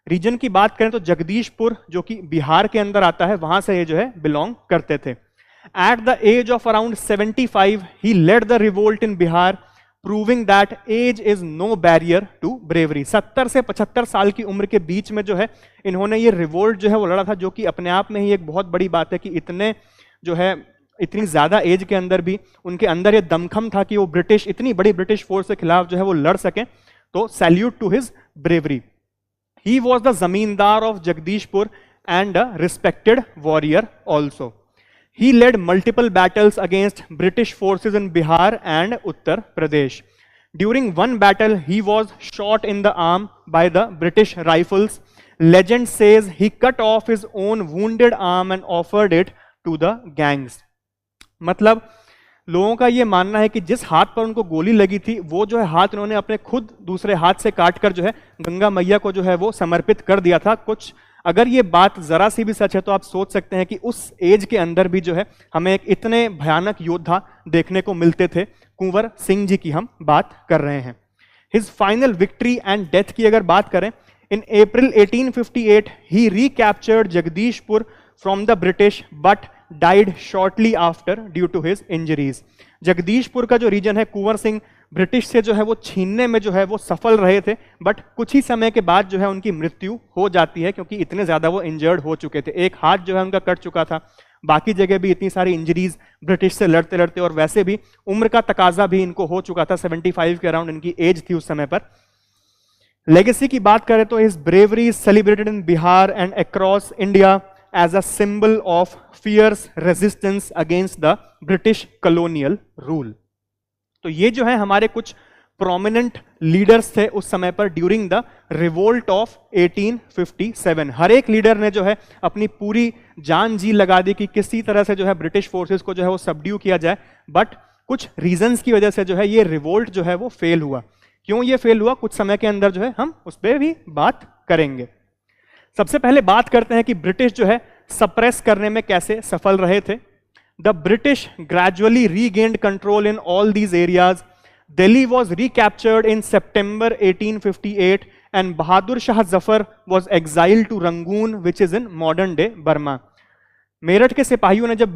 रीजन की बात करें तो जगदीशपुर, जो कि बिहार के अंदर आता है, वहां से ये जो है बिलोंग करते थे. At the age of around 75 he led the revolt in Bihar, proving that age is no barrier to bravery. 70 से 75 साल की उम्र के बीच में जो है इन्होंने ये रिवोल्ट जो है वो लड़ा था, जो कि अपने आप में ही एक बहुत बड़ी बात है कि इतने जो है इतनी ज्यादा एज के अंदर भी उनके अंदर ये दमखम था कि वो ब्रिटिश, इतनी बड़ी ब्रिटिश फोर्स के खिलाफ जो है वो लड़ सके. तो salute to his bravery. He was the zamindar of Jagdishpur and a respected warrior also. He led multiple battles against British forces in Bihar and Uttar Pradesh. During one battle, he was shot in the arm by the British rifles. Legend says he cut off his own wounded arm and offered it to the gangs. मतलब लोगों का ये मानना है कि जिस हाथ पर उनको गोली लगी थी, वो जो है हाथ उन्होंने अपने खुद दूसरे हाथ से काटकर जो है गंगा मैया को जो है वो समर्पित कर दिया था. कुछ अगर ये बात जरा सी भी सच है तो आप सोच सकते हैं कि उस एज के अंदर भी जो है हमें एक इतने भयानक योद्धा देखने को मिलते थे. कुंवर सिंह जी की हम बात कर रहे हैं. His final victory and death की अगर बात करें, in April 1858 he recaptured Jagdishpur from the British but died shortly after due to his injuries. Jagdishpur का जो रीजन है, कुंवर सिंह ब्रिटिश से जो है वो छीनने में जो है वो सफल रहे थे, बट कुछ ही समय के बाद जो है उनकी मृत्यु हो जाती है, क्योंकि इतने ज्यादा वो इंजर्ड हो चुके थे. एक हाथ जो है उनका कट चुका था, बाकी जगह भी इतनी सारी इंजरीज ब्रिटिश से लड़ते लड़ते, और वैसे भी उम्र का तकाजा भी इनको हो चुका था. 75 के अराउंड इनकी एज थी उस समय पर. लेगेसी की बात करें तो his bravery is celebrated in Bihar and across India as a symbol of fierce resistance against the British colonial rule. तो ये जो है हमारे कुछ प्रोमिनेंट लीडर्स थे उस समय पर ड्यूरिंग द रिवोल्ट ऑफ 1857. हर एक लीडर ने जो है अपनी पूरी जान जी लगा दी कि किसी तरह से जो है ब्रिटिश फोर्सेस को जो है वो सबड्यू किया जाए, बट कुछ रीजंस की वजह से जो है ये रिवोल्ट जो है वो फेल हुआ. क्यों ये फेल हुआ, कुछ समय के अंदर जो है हम उस पर भी बात करेंगे. सबसे पहले बात करते हैं कि ब्रिटिश जो है सप्रेस करने में कैसे सफल रहे थे. The British gradually regained control in all these areas. Delhi was recaptured in September 1858 and Bahadur Shah Zafar was exiled to Rangoon, which is in modern day Burma. Meerut के सिपाहियों ने जब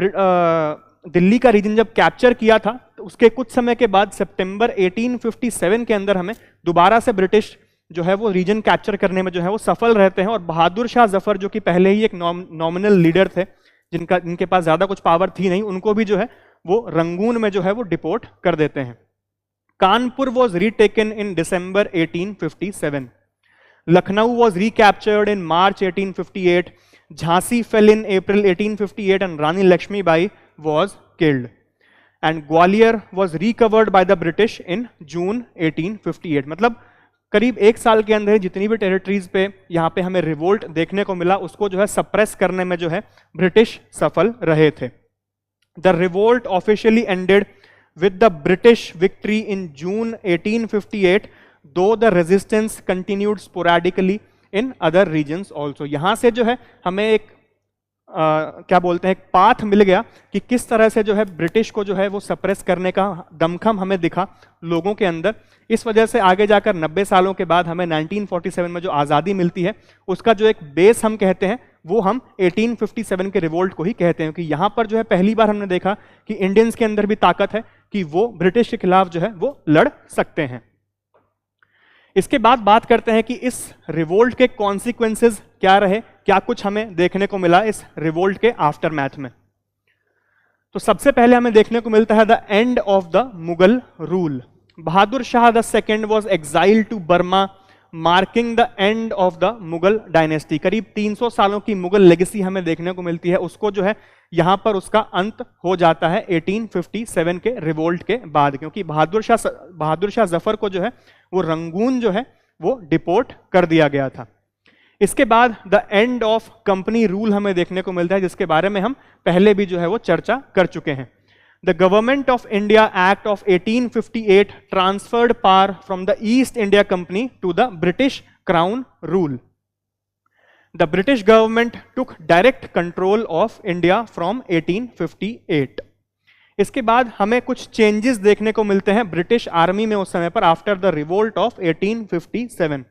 दिल्ली का रीजन जब कैप्चर किया था, तो उसके कुछ समय के बाद सितंबर 1857 के अंदर हमें दोबारा से ब्रिटिश जो है वो रीजन कैप्चर करने में जो है वो सफल रहते हैं. और बहादुर शाह जफर, जो कि पहले ही एक नॉमिनल लीडर थे, जिनके पास ज्यादा कुछ पावर थी नहीं, उनको भी जो है वो रंगून में जो है वो डिपोर्ट कर देते हैं. Kanpur was retaken in December 1857. Lucknow was recaptured in March 1858. Jhansi fell in April 1858 and Rani Lakshmibai was killed. And Gwalior was recovered by the British in June 1858. मतलब करीब एक साल के अंदर जितनी भी टेरिटरीज पे यहाँ पे हमें रिवोल्ट देखने को मिला, उसको जो है सप्रेस करने में जो है ब्रिटिश सफल रहे थे. The revolt officially ended with the British victory in June 1858, though the resistance continued sporadically in other regions also. यहाँ से जो है हमें एक क्या बोलते हैं, एक पाथ मिल गया कि किस तरह से जो है ब्रिटिश को जो है वो सप्रेस करने का दमखम हमें दिखा लोगों के अंदर. इस वजह से आगे जाकर 90 सालों के बाद हमें 1947 में जो आज़ादी मिलती है, उसका जो एक बेस हम कहते हैं वो हम 1857 के रिवोल्ट को ही कहते हैं, क्योंकि यहाँ पर जो है पहली बार हमने देखा कि इंडियंस के अंदर भी ताकत है कि वो ब्रिटिश के खिलाफ जो है वो लड़ सकते हैं. इसके बाद बात करते हैं कि इस रिवोल्ट के कॉन्सिक्वेंसेस क्या रहे, क्या कुछ हमें देखने को मिला इस रिवोल्ट के आफ्टर मैथ में। तो सबसे पहले हमें देखने को मिलता है the end of the Mughal rule. Bahadur Shah the second was exile to Burma, marking the end of the Mughal dynasty. करीब 300 सालों की मुगल लेगेसी हमें देखने को मिलती है, उसको जो है यहां पर उसका अंत हो जाता है 1857 के रिवोल्ट के बाद, क्योंकि बहादुर शाह जफर को जो है वो रंगून जो है वो डिपोर्ट कर दिया गया था। इसके बाद the end of company rule हमें देखने को मिलता है, जिसके बारे में हम पहले भी जो है वो चर्चा कर चुके हैं। The Government of India Act of 1858 transferred power from the East India Company to the British Crown rule. The British government took direct control of India from 1858. इसके बाद हमें कुछ चेंजेस देखने को मिलते हैं ब्रिटिश आर्मी में उस समय पर after the revolt of 1857.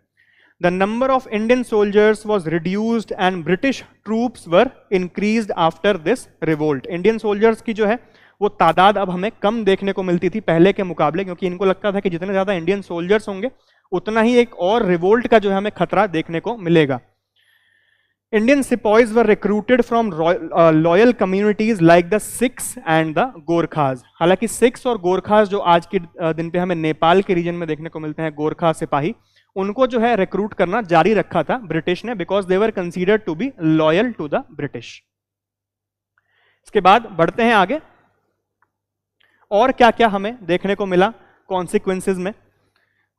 The number of Indian soldiers was reduced and British troops were increased after this revolt. Indian soldiers की जो है वो तादाद अब हमें कम देखने को मिलती थी पहले के मुकाबले, क्योंकि इनको लगता था कि जितने ज्यादा इंडियन सोल्जर्स होंगे उतना ही एक और रिवोल्ट का जो है हमें खतरा देखने को मिलेगा। Indian sepoys were recruited from loyal communities like the Sikhs and the Gorkhas. हालांकि सिख्स और गोरखाज जो आज के दिन पे हमें नेपाल के रीजन में देखने को मिलते हैं, गोरखा सिपाही, उनको जो है रिक्रूट करना जारी रखा था ब्रिटिश ने, because they were considered to be loyal to the British. इसके बाद बढ़ते हैं आगे, और क्या क्या हमें देखने को मिला कॉन्सिक्वेंसेज में।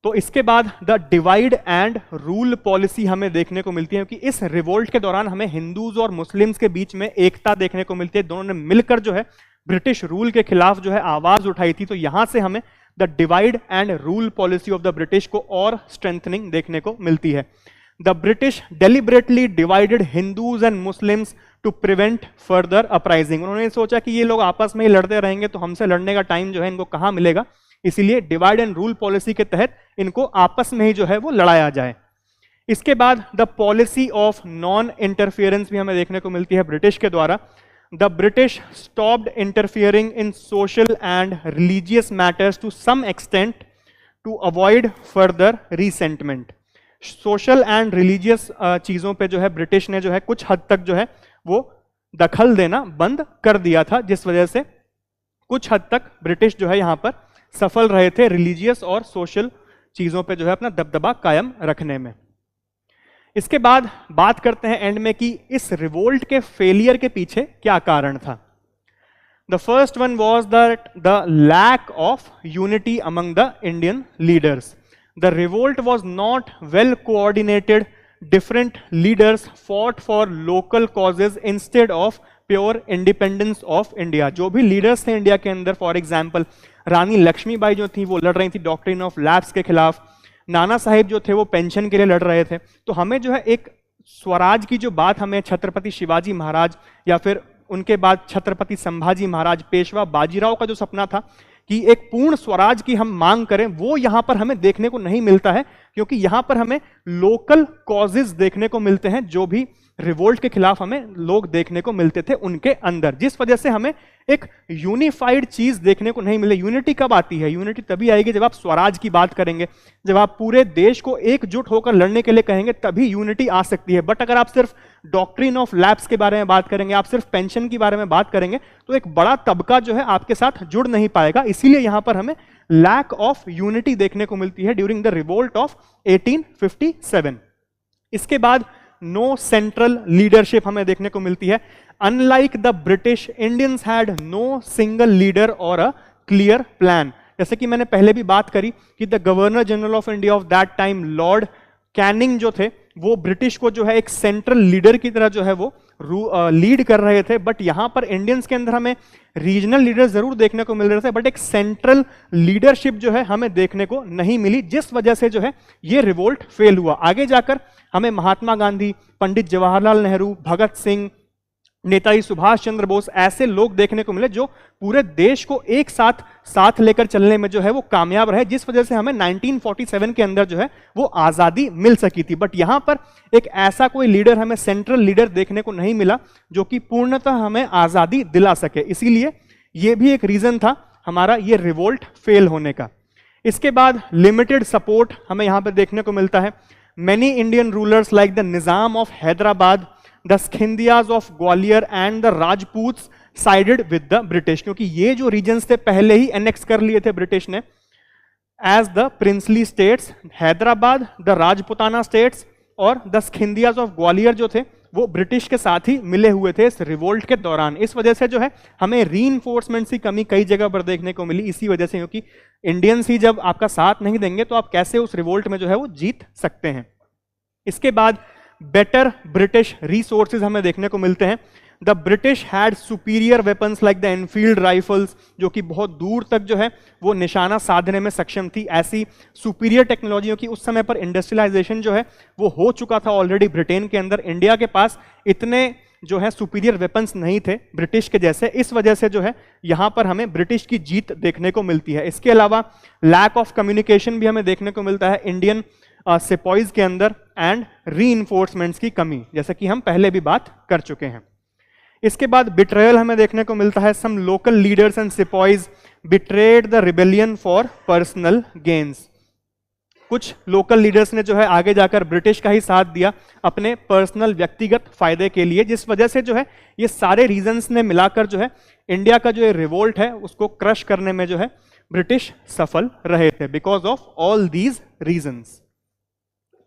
तो इसके बाद the divide and rule policy हमें देखने को मिलती है, क्योंकि इस रिवोल्ट के दौरान हमें हिंदूज और मुस्लिम्स के बीच में एकता देखने को मिलती है। दोनों ने मिलकर जो है ब्रिटिश रूल के खिलाफ जो है आवाज उठाई थी। तो यहां से हमें the divide and rule policy of the British को और स्ट्रेंथनिंग देखने को मिलती है। The British deliberately divided Hindus and Muslims to prevent further uprising. उन्होंने सोचा कि ये लोग आपस में ही लड़ते रहेंगे तो हमसे लड़ने का टाइम जो है इनको कहां मिलेगा, इसीलिए डिवाइड एंड रूल पॉलिसी के तहत इनको आपस में ही जो है वो लड़ाया जाए। इसके बाद the policy of non interference भी हमें देखने को मिलती है ब्रिटिश के द्वारा। The British stopped interfering in social and religious matters to some extent to avoid further resentment. Social and religious चीजों पे जो है ब्रिटिश ने जो है कुछ हद तक जो है वो दखल देना बंद कर दिया था, जिस वजह से कुछ हद तक ब्रिटिश जो है यहां पर सफल रहे थे रिलीजियस और सोशल चीजों पे जो है अपना दबदबा कायम रखने में। इसके बाद बात करते हैं एंड में कि इस रिवोल्ट के फेलियर के पीछे क्या कारण था। The first one was that the lack of unity among the Indian leaders. The revolt was not well coordinated. Different leaders fought for local causes instead of pure independence of India. जो भी leaders थे India के अंदर, for example रानी लक्ष्मीबाई जो थी वो लड़ रही थी डॉक्ट्रिन ऑफ लैप्स के खिलाफ, नाना साहिब जो थे वो पेंशन के लिए लड़ रहे थे। तो हमें जो है एक स्वराज की जो बात हमें छत्रपति शिवाजी महाराज या फिर उनके बाद छत्रपति संभाजी महाराज, पेशवा बाजीराव का जो सपना था कि एक पूर्ण स्वराज की हम मांग करें, वो यहां पर हमें देखने को नहीं मिलता है, क्योंकि यहां पर हमें लोकल कॉजेज देखने को मिलते हैं जो भी रिवोल्ट के खिलाफ हमें लोग देखने को मिलते थे उनके अंदर, जिस वजह से हमें एक यूनिफाइड चीज देखने को नहीं मिले। यूनिटी कब आती है? यूनिटी तभी आएगी जब आप स्वराज की बात करेंगे, जब आप पूरे देश को एकजुट होकर लड़ने के लिए कहेंगे, तभी यूनिटी आ सकती है। बट अगर आप सिर्फ डॉक्ट्रिन ऑफ लैप्स के बारे में बात करेंगे, आप सिर्फ पेंशन के बारे में बात करेंगे, तो एक बड़ा तबका जो है आपके साथ जुड़ नहीं पाएगा। इसीलिए यहां पर हमें लैक ऑफ यूनिटी देखने को मिलती है ड्यूरिंग द रिवोल्ट ऑफ 1857। इसके बाद नो सेंट्रल लीडरशिप हमें देखने को मिलती है। Unlike the British, Indians had no single leader और अ क्लियर प्लान। जैसे कि मैंने पहले भी बात करी कि the governor general of India of that time Lord Canning जो थे वो ब्रिटिश को जो है एक सेंट्रल लीडर की तरह जो है वो लीड कर रहे थे। बट यहां पर इंडियंस के अंदर हमें रीजनल लीडर जरूर देखने को मिल रहे थे, बट एक सेंट्रल लीडरशिप जो है हमें देखने को नहीं मिली, जिस वजह से जो है ये रिवोल्ट फेल हुआ। आगे जाकर हमें महात्मा गांधी, पंडित जवाहरलाल नेहरू, भगत सिंह, नेताजी सुभाष चंद्र बोस ऐसे लोग देखने को मिले जो पूरे देश को एक साथ लेकर चलने में जो है वो कामयाब रहे, जिस वजह से हमें 1947 के अंदर जो है वो आजादी मिल सकी थी। बट यहां पर एक ऐसा कोई लीडर, हमें सेंट्रल लीडर देखने को नहीं मिला जो कि पूर्णतः हमें आजादी दिला सके। इसीलिए ये भी एक रीजन था हमारा ये रिवोल्ट फेल होने का। इसके बाद लिमिटेड सपोर्ट हमें यहां पर देखने को मिलता है। Many Indian rulers like the Nizam of Hyderabad the Scindias of Gwalior and the Rajputs sided with the British, क्योंकि ये जो रीजन्स थे पहले ही एनेक्स कर लिए थे ब्रिटिश ने as the princely states, Hyderabad, the Rajputana states और द स्किंदियाज ऑफ ग्वालियर जो थे वो ब्रिटिश के साथ ही मिले हुए थे इस रिवोल्ट के दौरान। इस वजह से जो है हमें रीइंफोर्समेंट की कमी कई जगह पर देखने को मिली, इसी वजह से, क्योंकि इंडियंस ही जब आपका साथ नहीं देंगे तो आप कैसे उस रिवोल्ट में जो है वो जीत सकते हैं। इसके बाद बेटर ब्रिटिश रिसोर्सेज हमें देखने को मिलते हैं। The British had superior weapons like the Enfield rifles, जो कि बहुत दूर तक जो है वो निशाना साधने में सक्षम थी। ऐसी सुपीरियर टेक्नोलॉजियों की उस समय पर इंडस्ट्रियलाइजेशन जो है वो हो चुका था ऑलरेडी ब्रिटेन के अंदर। इंडिया के पास इतने जो है सुपीरियर वेपन्स नहीं थे ब्रिटिश के जैसे, इस वजह से जो है यहां पर हमें ब्रिटिश की जीत देखने को मिलती है। इसके अलावा लैक ऑफ कम्युनिकेशन भी हमें देखने को मिलता है इंडियन सिपॉइज के अंदर एंड रीइंफोर्समेंट्स की कमी, जैसे कि हम पहले भी बात कर चुके हैं। इसके बाद बिट्रेयल हमें देखने को मिलता है। Some local leaders and sepoys betrayed the rebellion for personal gains. कुछ लोकल लीडर्स ने जो है आगे जाकर ब्रिटिश का ही साथ दिया अपने पर्सनल व्यक्तिगत फायदे के लिए, जिस वजह से जो है ये सारे रीजंस ने मिलाकर जो है इंडिया का जो ये रिवोल्ट है उसको क्रश करने में जो है ब्रिटिश सफल रहे थे because of all these reasons.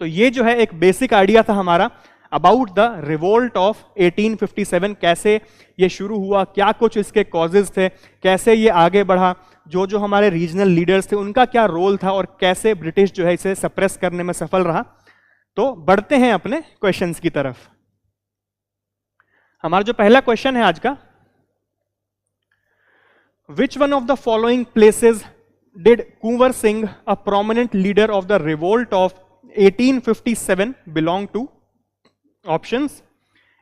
तो ये जो है एक बेसिक आइडिया था हमारा अबाउट द रिवोल्ट ऑफ 1857, कैसे ये शुरू हुआ, क्या कुछ इसके कॉजेज थे, कैसे ये आगे बढ़ा, जो जो हमारे रीजनल लीडर्स थे उनका क्या रोल था और कैसे ब्रिटिश जो है इसे सप्रेस करने में सफल रहा। तो बढ़ते हैं अपने क्वेश्चंस की तरफ। हमारा जो पहला क्वेश्चन है आज का, which one of the following places did Kunwar Singh, a prominent leader of the revolt of 1857, belong to? Options: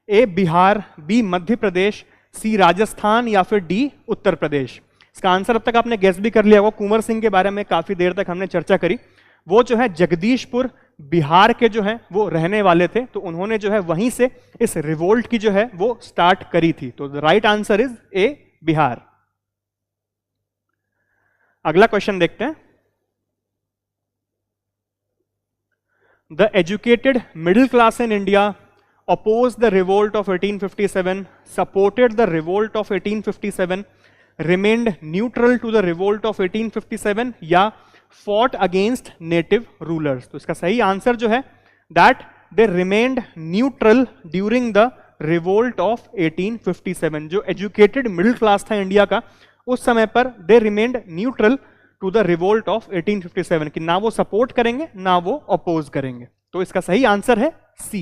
A Bihar, B Madhya Pradesh, C Rajasthan या फिर डी उत्तर प्रदेश। इसका आंसर अब तक आपने गेस भी कर लिया होगा। कुंवर सिंह के बारे में काफी देर तक हमने चर्चा करी। वो जो है जगदीशपुर बिहार के जो है वो रहने वाले थे, तो उन्होंने जो है वहीं से इस रिवोल्ट की जो है वो स्टार्ट करी थी। तो the right answer is a Bihar. अगला क्वेश्चन देखते हैं। The educated middle class in India opposed the revolt of 1857, supported the revolt of 1857, remained neutral to the revolt of 1857 या fought against native rulers। तो इसका सही आंसर जो है that they remained neutral during the revolt of 1857। जो educated middle class था India का उस समय पर they remained neutral to the revolt of 1857, कि ना वो सपोर्ट करेंगे ना वो अपोज करेंगे। तो इसका सही आंसर है सी।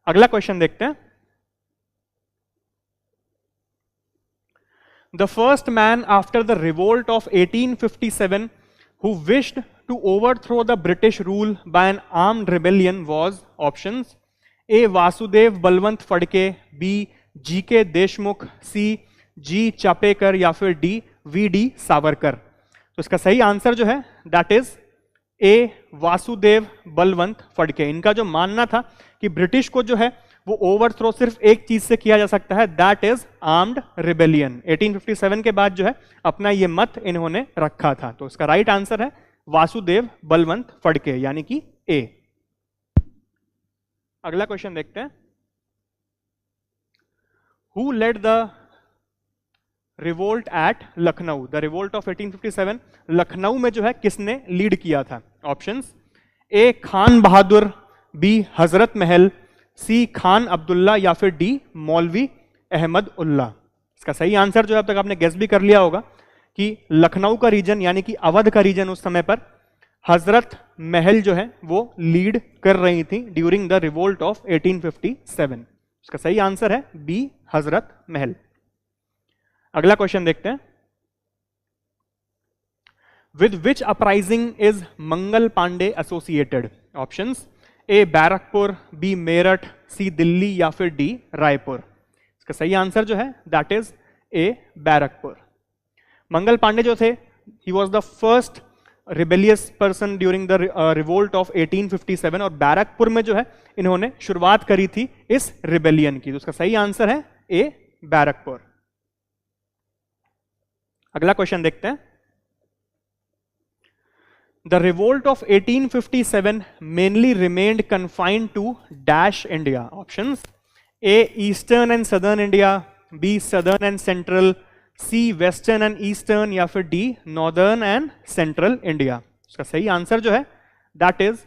अगला क्वेश्चन देखते हैं। The first man after the revolt of 1857 who wished to overthrow the British rule by an armed rebellion was? Options: A Vasudev Balwant Phadke, B जी.के. देशमुख, सी जी चापेकर या फिर डी वी.डी. सावरकर। तो इसका सही आंसर जो है दैट इज ए वासुदेव बलवंत फड़के। इनका जो मानना था कि ब्रिटिश को जो है वो ओवरथ्रो सिर्फ एक चीज से किया जा सकता है, दैट इज आर्म्ड रिबेलियन। 1857 के बाद जो है अपना ये मत इन्होंने रखा था। तो इसका राइट आंसर है वासुदेव बलवंत फड़के, यानी कि ए। अगला क्वेश्चन देखते हैं। Who led the revolt at Lucknow? The revolt of 1857 Lucknow में जो है किसने लीड किया था? Options: A Khan Bahadur, B Hazrat Mahal, सी खान अब्दुल्ला या फिर डी मौलवी अहमद उल्ला। इसका सही आंसर जो है अब तक आपने गेस भी कर लिया होगा कि लखनऊ का रीजन यानी कि अवध का रीजन उस समय पर हजरत महल जो है वो लीड कर रही थी ड्यूरिंग द रिवोल्ट ऑफ 1857। इसका सही आंसर है बी हजरत महल। अगला क्वेश्चन देखते हैं। With which uprising is Mangal Pandey associated? Options: A Barrackpore, B Meerut, C Delhi या फिर डी रायपुर। इसका सही आंसर जो है that is A Barrackpore. Mangal Pandey जो थे, he was the first rebellious person during the revolt of 1857 और बैरकपुर में जो है इन्होंने शुरुआत करी थी इस रिबेलियन की। तो उसका सही आंसर है ए बैरकपुर। अगला क्वेश्चन देखते हैं। The revolt of 1857 mainly remained confined to dash India. Options: A. Eastern and Southern India, B. Southern and Central, C. Western and Eastern, या फिर D. Northern and Central India. इसका सही आंसर जो है that is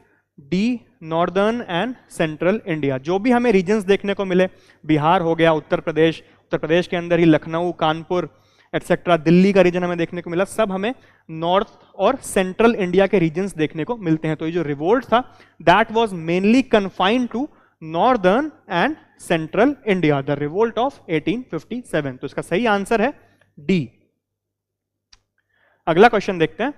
D. Northern and Central India. जो भी हमें regions देखने को मिले, बिहार हो गया, उत्तर प्रदेश के अंदर ही लखनऊ, कानपुर एक्सेट्रा, दिल्ली का रीजन हमें देखने को मिला, सब हमें नॉर्थ और सेंट्रल इंडिया के रीजन्स देखने को मिलते हैं. तो ये जो रिवोल्ट था that was mainly confined to northern and central India, the revolt of 1857. तो इसका सही आंसर है डी. अगला क्वेश्चन देखते हैं.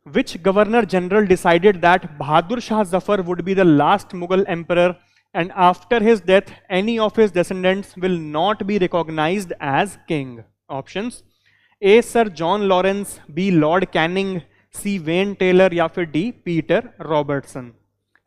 Which governor general decided that Bahadur Shah Zafar would be the last Mughal emperor and after his death any of his descendants will not be recognized as king? Options: A. Sir John Lawrence, B. Lord Canning, C. Wayne Taylor, या फिर D. Peter Robertson.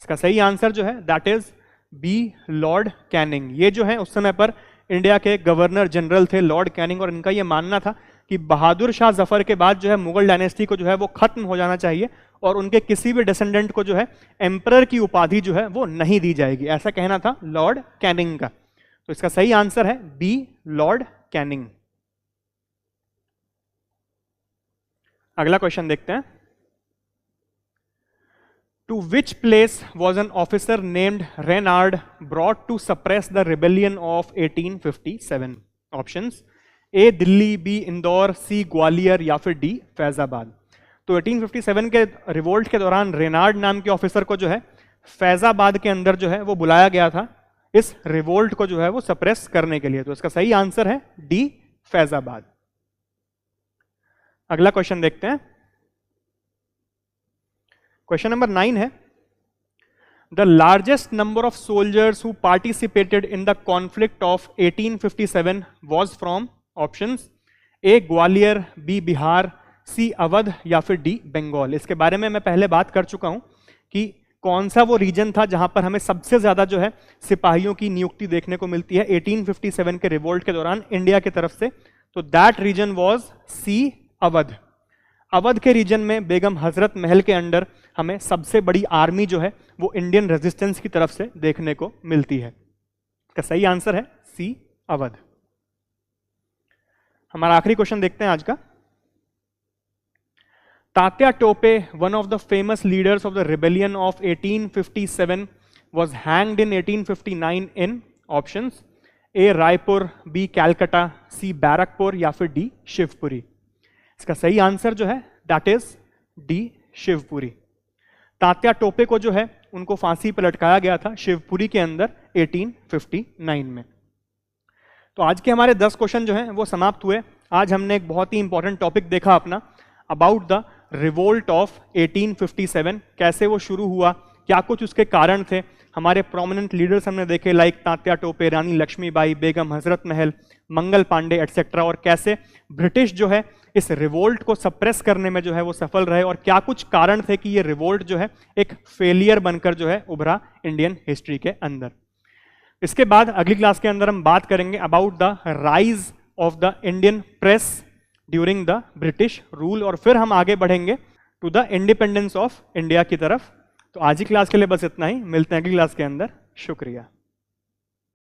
इसका सही answer जो है that is B. Lord Canning. ये जो है उस समय पर इंडिया के गवर्नर जनरल थे लॉर्ड कैनिंग, और इनका ये मानना था कि बहादुर शाह जफर के बाद जो है मुगल डायनेस्टी को जो है वो खत्म हो जाना चाहिए और उनके किसी भी डिसेंडेंट को जो है एम्परर की उपाधि जो है वो नहीं दी जाएगी. ऐसा कहना था लॉर्ड कैनिंग का. तो इसका सही आंसर है बी. Lord Canning. अगला क्वेश्चन देखते हैं. To which place was an officer named Reynard brought to suppress the rebellion of 1857? Options: A. Delhi, B. Indore, C. Gwalior, या फिर D. फैजाबाद. तो 1857 के रिवोल्ट के दौरान रेनार्ड नाम के ऑफिसर को जो है फैजाबाद के अंदर जो है वो बुलाया गया था इस रिवोल्ट को जो है वो सप्रेस करने के लिए. तो इसका सही आंसर है D. फैजाबाद. अगला क्वेश्चन देखते हैं. क्वेश्चन नंबर 9 है. The largest number of soldiers who participated in the conflict of 1857 was from options: A. Gwalior, B. Bihar, C. Awadh, या फिर D. बंगाल. इसके बारे में मैं पहले बात कर चुका हूं कि कौन सा वो रीजन था जहां पर हमें सबसे ज्यादा जो है सिपाहियों की नियुक्ति देखने को मिलती है 1857 के रिवोल्ट के दौरान इंडिया की तरफ से. तो that region was C. Awadh. Awadh के रीजन में बेगम हजरत महल के अंडर हमें सबसे बड़ी आर्मी जो है वो इंडियन रेजिस्टेंस की तरफ से देखने को मिलती है. इसका सही आंसर है सी. अवध. हमारा आखिरी क्वेश्चन देखते हैं आज का. Tatya Tope, one of the famous leaders of the rebellion of 1857, was hanged in 1859 in options: A. Raipur, B. Calcutta, C. Barrackpore, या फिर D. शिवपुरी. इसका सही आंसर जो है that is D. Shivpuri. Tatya Tope को जो है उनको फांसी पर लटकाया गया था शिवपुरी के अंदर 1859 में. तो आज के हमारे 10 क्वेश्चन जो हैं वो समाप्त हुए. आज हमने एक बहुत ही इंपॉर्टेंट टॉपिक देखा अपना अबाउट द रिवोल्ट ऑफ 1857. कैसे वो शुरू हुआ, क्या कुछ उसके कारण थे. हमारे प्रोमिनेंट लीडर्स हमने देखे लाइक तात्या टोपे, रानी लक्ष्मीबाई, बेगम हजरत महल, मंगल पांडे एक्सेट्रा, और कैसे ब्रिटिश जो है इस रिवोल्ट को सप्रेस करने में जो है वो सफल रहे और क्या कुछ कारण थे कि ये रिवोल्ट जो है एक फेलियर बनकर जो है उभरा इंडियन हिस्ट्री के अंदर. इसके बाद अगली क्लास के अंदर हम बात करेंगे about the rise of the Indian press during the British rule, और फिर हम आगे बढ़ेंगे to the independence of India की तरफ. तो आज ही क्लास के लिए बस इतना ही. मिलते हैं अगली क्लास के अंदर. शुक्रिया.